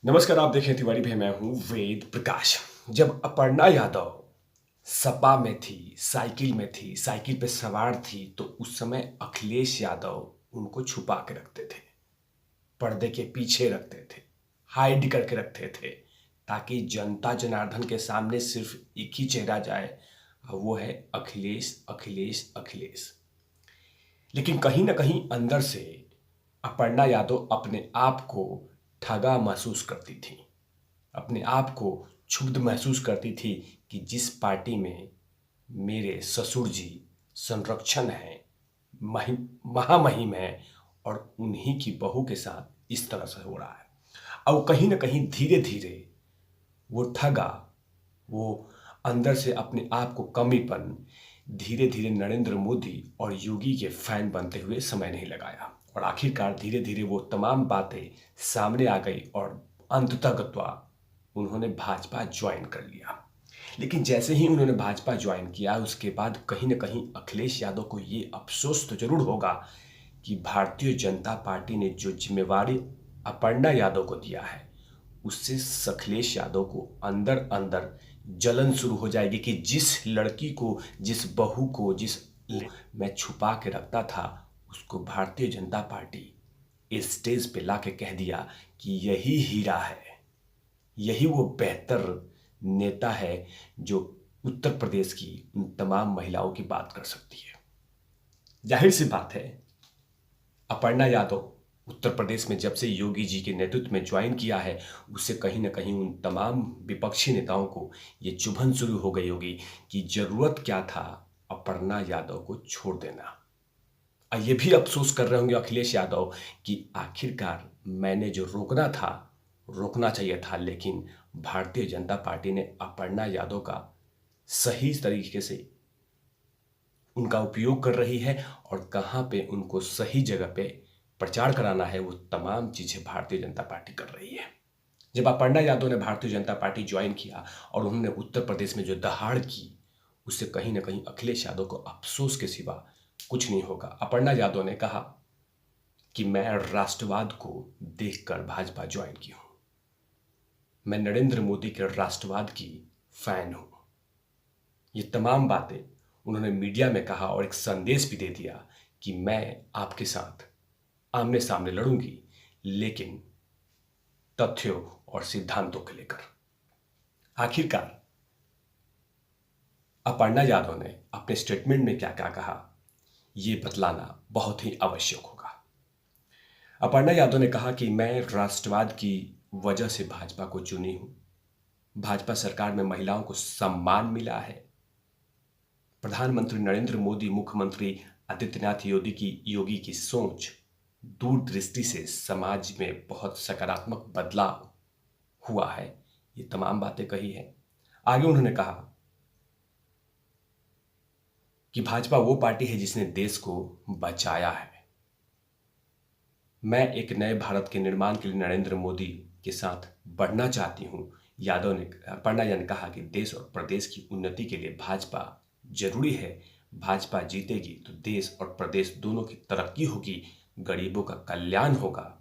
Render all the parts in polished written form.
नमस्कार, आप देखें तिवारी भाई, मैं हूँ वेद प्रकाश। जब अपर्णा यादव सपा में थी, साइकिल पे सवार थी, तो उस समय अखिलेश यादव उनको छुपा के रखते थे, पर्दे के पीछे रखते थे, हाइड करके रखते थे, ताकि जनता जनार्दन के सामने सिर्फ एक ही चेहरा जाए, और वो है अखिलेश, अखिलेश, अखिलेश। लेकिन कहीं ना कहीं अंदर से अपर्णा यादव अपने आप को ठगा महसूस करती थी, अपने आप को क्षुब्ध महसूस करती थी कि जिस पार्टी में मेरे ससुर जी संरक्षण हैं, महामहिम हैं, और उन्हीं की बहू के साथ इस तरह से हो रहा है। और कहीं ना कहीं धीरे धीरे वो ठगा, वो अंदर से अपने आप को कमीपन धीरे धीरे नरेंद्र मोदी और योगी के फैन बनते हुए समय नहीं लगाया, और आखिरकार धीरे धीरे वो तमाम बातें सामने आ गई और अंततः उन्होंने भाजपा ज्वाइन कर लिया। लेकिन जैसे ही उन्होंने भाजपा ज्वाइन किया, उसके बाद कहीं ना कहीं अखिलेश यादव को ये अफसोस तो जरूर होगा कि भारतीय जनता पार्टी ने जो जिम्मेवारी अपर्णा यादव को दिया है, उससे अखिलेश यादव को अंदर अंदर जलन शुरू हो जाएगी कि जिस लड़की को, जिस बहू को, जिस मैं छुपा के रखता था, उसको भारतीय जनता पार्टी इस स्टेज पे ला के कह दिया कि यही हीरा है, यही वो बेहतर नेता है जो उत्तर प्रदेश की उन तमाम महिलाओं की बात कर सकती है। जाहिर सी बात है, अपर्णा यादव उत्तर प्रदेश में जब से योगी जी के नेतृत्व में ज्वाइन किया है, उससे कहीं ना कहीं उन तमाम विपक्षी नेताओं को ये चुभन शुरू हो गई होगी कि जरूरत क्या था अपर्णा यादव को छोड़ देना। और ये भी अफसोस कर रहे होंगे अखिलेश यादव कि आखिरकार मैंने जो रोकना था, रोकना चाहिए था, लेकिन भारतीय जनता पार्टी ने अपर्णा यादव का सही तरीके से उनका उपयोग कर रही है, और कहाँ पे उनको सही जगह पे प्रचार कराना है, वो तमाम चीज़ें भारतीय जनता पार्टी कर रही है। जब अपर्णा यादव ने भारतीय जनता पार्टी ज्वाइन किया और उन्होंने उत्तर प्रदेश में जो दहाड़ की, उससे कहीं ना कहीं अखिलेश यादव को अफसोस के सिवा कुछ नहीं होगा। अपर्णा यादव ने कहा कि मैं राष्ट्रवाद को देखकर भाजपा ज्वाइन की हूं, मैं नरेंद्र मोदी के राष्ट्रवाद की फैन हूं। ये तमाम बातें उन्होंने मीडिया में कहा और एक संदेश भी दे दिया कि मैं आपके साथ आमने सामने लड़ूंगी, लेकिन तथ्यों और सिद्धांतों को लेकर। आखिरकार अपर्णा यादव ने अपने स्टेटमेंट में क्या क्या कहा, ये बतलाना बहुत ही आवश्यक होगा। अपर्णा यादव ने कहा कि मैं राष्ट्रवाद की वजह से भाजपा को चुनी हूं, भाजपा सरकार में महिलाओं को सम्मान मिला है, प्रधानमंत्री नरेंद्र मोदी, मुख्यमंत्री आदित्यनाथ योगी की सोच, दूरदृष्टि से समाज में बहुत सकारात्मक बदलाव हुआ है। ये तमाम बातें कही है। आगे उन्होंने कहा कि भाजपा वो पार्टी है जिसने देश को बचाया है। मैं एक नए भारत के निर्माण के लिए नरेंद्र मोदी के साथ बढ़ना चाहती हूं। अपर्णा यादव ने कहा कि देश और प्रदेश की उन्नति के लिए भाजपा जरूरी है। भाजपा जीतेगी तो देश और प्रदेश दोनों की तरक्की होगी, गरीबों का कल्याण होगा,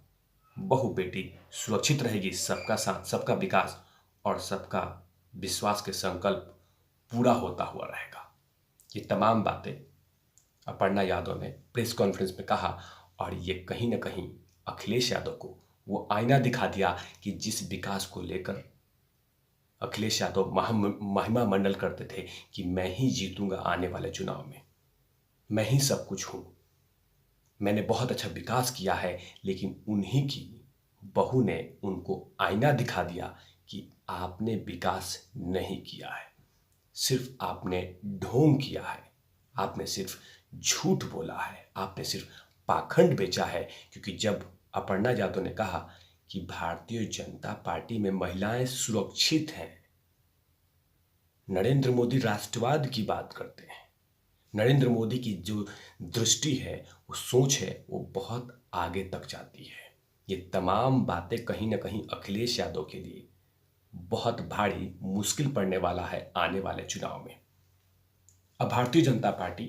बहु बेटी सुरक्षित रहेगी, सबका साथ, सबका विकास और सबका विश्वास के संकल्प पूरा होता हुआ रहेगा। ये तमाम बातें अपर्णा यादव ने प्रेस कॉन्फ्रेंस में कहा, और ये कहीं ना कहीं अखिलेश यादव को वो आईना दिखा दिया कि जिस विकास को लेकर अखिलेश यादव महिमा मंडल करते थे कि मैं ही जीतूंगा आने वाले चुनाव में, मैं ही सब कुछ हूं, मैंने बहुत अच्छा विकास किया है, लेकिन उन्हीं की बहू ने उनको आईना दिखा दिया कि आपने विकास नहीं किया है, सिर्फ आपने ढोंग किया है, आपने सिर्फ झूठ बोला है, आपने सिर्फ पाखंड बेचा है। क्योंकि जब अपर्णा यादव ने कहा कि भारतीय जनता पार्टी में महिलाएं सुरक्षित हैं, नरेंद्र मोदी राष्ट्रवाद की बात करते हैं, नरेंद्र मोदी की जो दृष्टि है, वो सोच है, वो बहुत आगे तक जाती है। ये तमाम बातें कहीं ना कहीं अखिलेश यादव के लिए बहुत भारी मुश्किल पड़ने वाला है आने वाले चुनाव में। अब भारतीय जनता पार्टी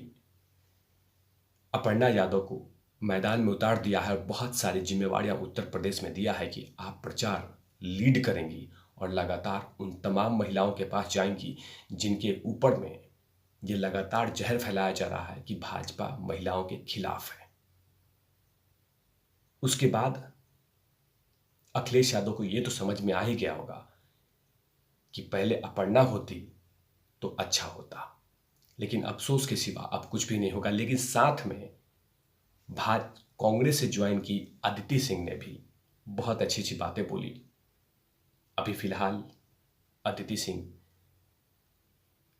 अपर्णा यादव को मैदान में उतार दिया है और बहुत सारी जिम्मेवारियां उत्तर प्रदेश में दिया है कि आप प्रचार लीड करेंगी और लगातार उन तमाम महिलाओं के पास जाएंगी जिनके ऊपर में ये लगातार जहर फैलाया जा रहा है कि भाजपा महिलाओं के खिलाफ है। उसके बाद अखिलेश यादव को ये तो समझ में आ ही गया होगा कि पहले अपर्णा होती तो अच्छा होता, लेकिन अफसोस के सिवा अब कुछ भी नहीं होगा। लेकिन साथ में कांग्रेस से ज्वाइन की अदिति सिंह ने भी बहुत अच्छी अच्छी बातें बोली। अभी फिलहाल अदिति सिंह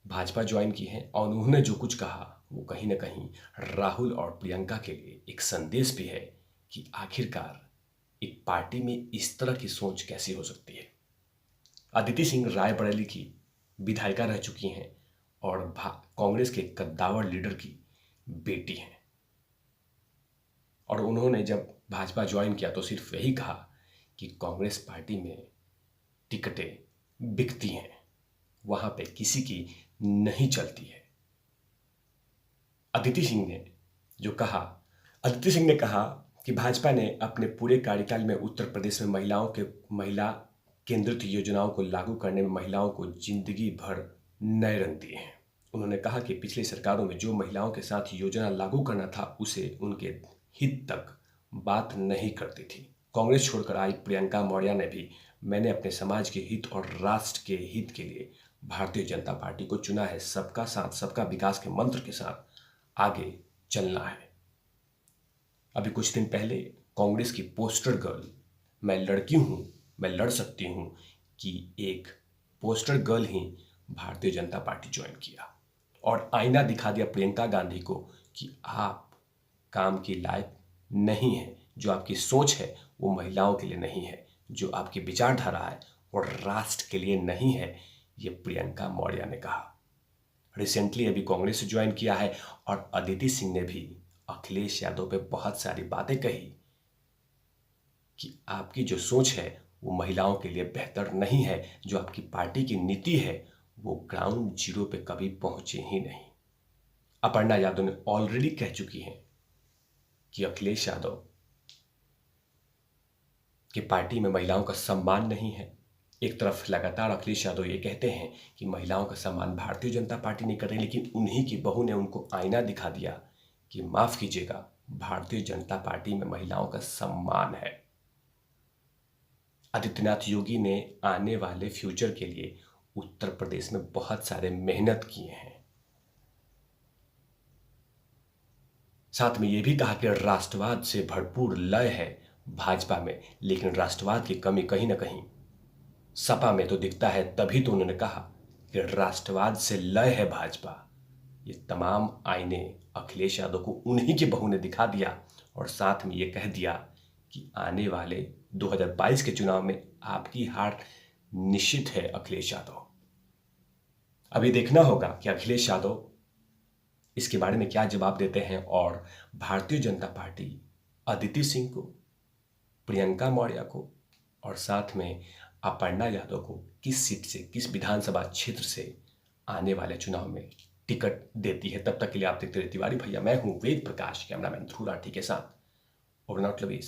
भाजपा ज्वाइन की हैं और उन्होंने जो कुछ कहा वो कहीं ना कहीं राहुल और प्रियंका के लिए एक संदेश भी है कि आखिरकार एक पार्टी में इस तरह की सोच कैसी हो सकती है। अदिति सिंह रायबरेली की विधायिका रह चुकी हैं और कांग्रेस के कद्दावर लीडर की बेटी हैं, और उन्होंने जब भाजपा ज्वाइन किया तो सिर्फ यही कहा कि कांग्रेस पार्टी में टिकटें बिकती हैं, वहां पे किसी की नहीं चलती है। अदिति सिंह ने कहा कि भाजपा ने अपने पूरे कार्यकाल में उत्तर प्रदेश में महिला केंद्रित योजनाओं को लागू करने में महिलाओं को जिंदगी भर नए रंग दिए हैं। उन्होंने कहा कि पिछली सरकारों में जो महिलाओं के साथ योजना लागू करना था उसे उनके हित तक बात नहीं करती थी। कांग्रेस छोड़कर आई प्रियंका मौर्य ने भी मैंने अपने समाज के हित और राष्ट्र के हित के लिए भारतीय जनता पार्टी को चुना है। सबका साथ सबका विकास के मंत्र के साथ आगे चलना है। अभी कुछ दिन पहले कांग्रेस की पोस्टर गर्ल मैं लड़की हूं, मैं लड़ सकती हूं कि एक पोस्टर गर्ल ही भारतीय जनता पार्टी ज्वाइन किया और आईना दिखा दिया प्रियंका गांधी को कि आप काम के लायक नहीं है। जो आपकी सोच है वो महिलाओं के लिए नहीं है, जो आपकी विचारधारा है और राष्ट्र के लिए नहीं है, ये प्रियंका मौर्य ने कहा। रिसेंटली अभी कांग्रेस से ज्वाइन किया है और अदिति सिंह ने भी अखिलेश यादव पे बहुत सारी बातें कही कि आपकी जो सोच है वो महिलाओं के लिए बेहतर नहीं है, जो आपकी पार्टी की नीति है वो ग्राउंड जीरो पे कभी पहुंचे ही नहीं। अपर्णा यादव ने ऑलरेडी कह चुकी हैं कि अखिलेश यादव की पार्टी में महिलाओं का सम्मान नहीं है। एक तरफ लगातार अखिलेश यादव ये कहते हैं कि महिलाओं का सम्मान भारतीय जनता पार्टी नहीं कर रही, लेकिन उन्हीं की बहू ने उनको आईना दिखा दिया कि माफ कीजिएगा, भारतीय जनता पार्टी में महिलाओं का सम्मान है। आदित्यनाथ योगी ने आने वाले फ्यूचर के लिए उत्तर प्रदेश में बहुत सारे मेहनत किए हैं। साथ में यह भी कहा कि राष्ट्रवाद से भरपूर लय है भाजपा में, लेकिन राष्ट्रवाद की कमी कहीं ना कहीं सपा में तो दिखता है। तभी तो उन्होंने कहा कि राष्ट्रवाद से लय है भाजपा। ये तमाम आईने अखिलेश यादव को उन्हीं की बहू ने दिखा दिया और साथ में ये कह दिया कि आने वाले 2022 के चुनाव में आपकी हार निश्चित है अखिलेश यादव। अभी देखना होगा कि अखिलेश यादव इसके बारे में क्या जवाब देते हैं और भारतीय जनता पार्टी अदिति सिंह को, प्रियंका मौर्य को और साथ में अपर्णा यादव को किस सीट से, किस विधानसभा क्षेत्र से आने वाले चुनाव में टिकट देती है। तब तक के लिए आप देखते रहिए तिवारी भैया। मैं हूं वेद प्रकाश, कैमरामैन ध्रुव राठी के साथ। Over not lovies.